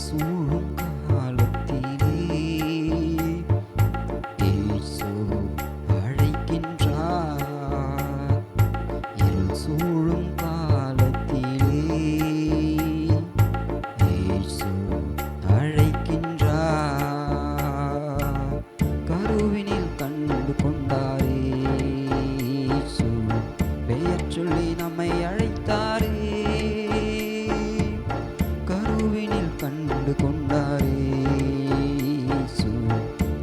சூழும் காலத்திலே இயேசு அழைக்கின்றார். இருள் சூழும் காலத்திலே இயேசு அழைக்கின்றார். கருவினில் கண்டு கொண்டாரே இயேசு, பெயர் சொல்லி நம்மை அழைத்தாரே. கருவினில் கண்டு கொண்டாரே இயேசு,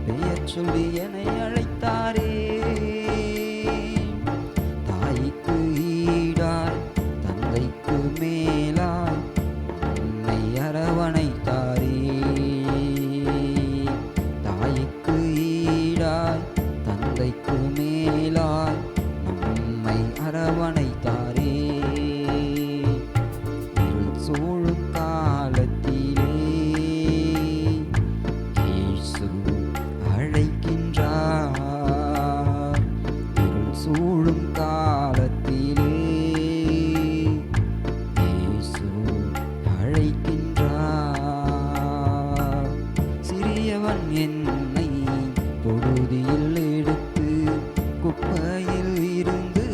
பெயர் சொல்லி என்னை அழைத்தாரே. தாய்க்கு ஈடாய் தந்தைக்கு மேலாய் என்னை அரவணைத்தாரே. தாய்க்கு ஈடாய் தந்தைக்கு மேலாய் நம்மை அரவணைத்தாரே. இருள் சூழும் காலத்திலே இயேசு அழைக்கின்றார். இருள் சூழும் காலத்திலே இயேசு அழைக்கின்றார். சிறியவன் என்னை பொழுதில் எடுத்து குப்பையில் இருந்து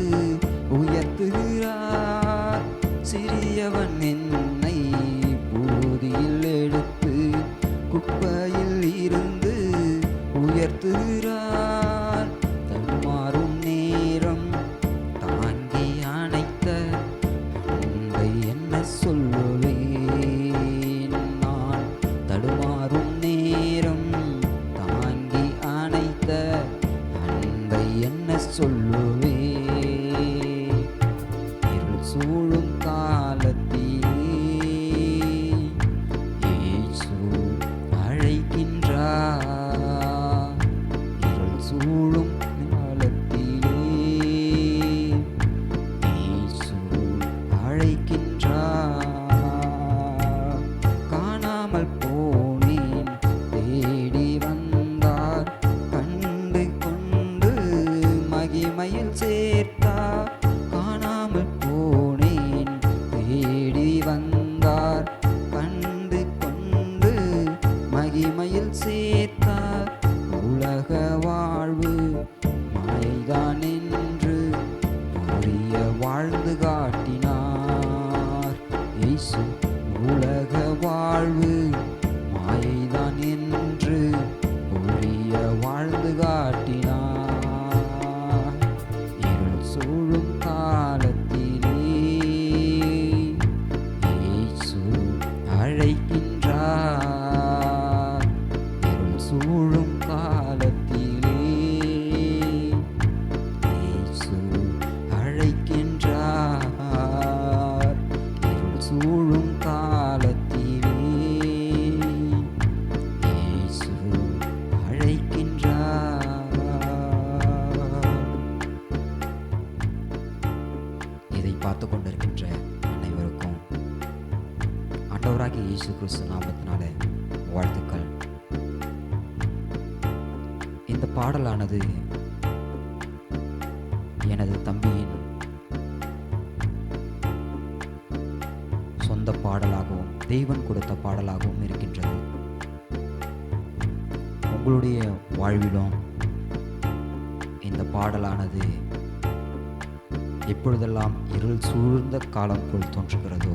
உயர்த்துகிறார். சிறியவன் என்னை பொழுதில் எடுத்து குப்பையில் இருந்து உயர்த்துகிறார். தடுமாறும் நேரம் தாங்கி அணைத்த அன்பை என்ன சொல்லுவேன் நான். தடுமாறும் நேரம் தாங்கி அணைத்த அன்பை என்ன சொல்லுவேன். இருள் சூழும் காலத்திலே இயேசு அழைக்கின்றார். இருள் சூழும் காலத்திலே இயேசு அழைக்கின்றார். காணாமல் போனேன் தேடி வந்தார், கண்டு கொண்டு மகிமையில் சேர்த்தார். காணாமல் போனேன் தேடி வந்தார், கண்டு கொண்டு மகிமையில் சேர்த்தார். உலக வாழ்வு மாயைதான் என்று புரிய வாழ்ந்து காட்டினார் இயேசு. உலக வாழ்வு மாயைதான் என்று புரிய வாழ்ந்து காட்டினார். இருள் சூழும் காலத்திலே இயேசு அழைக்கின்றார். இருள் சூழும் காலத்திலே இயேசு அழைக்கின்றார். இருள் சூழும் காலத்திலே இயேசு அழைக்கின்றார். இதை பார்த்து கொண்டிருக்கின்ற அனைவருக்கும் ஆண்டவராகிய இயேசு கிறிஸ்து நாமத்தினாலே வாழ்த்துக்கள். இந்த பாடலானது எனது தம்பியின் சொந்த பாடலாகவும் தேவன் கொடுத்த பாடலாகவும் இருக்கின்றது. உங்களுடைய வாழ்விலும் இந்த பாடலானது எப்பொழுதெல்லாம் இருள் சூழ்ந்த காலம் போல் தோன்றுகிறதோ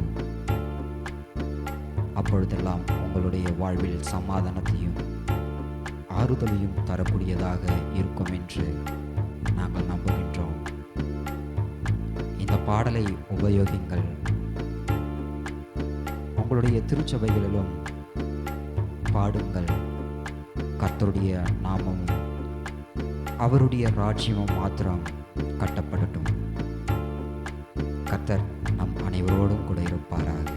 அப்பொழுதெல்லாம் உங்களுடைய வாழ்வில் சமாதானத்தையும் ஆறுதலையும் தரக்கூடியதாக இருக்கும் என்று நாங்கள் நம்புகின்றோம். இந்த பாடலை உபயோகிங்கள். உங்களுடைய திருச்சபைகளிலும் பாடுங்கள். கர்த்தருடைய நாமமும் அவருடைய ராஜ்யமும் மாத்திரம் கட்டப்படட்டும். கர்த்தர் நம் அனைவரோடும் கூட இருப்பாராக.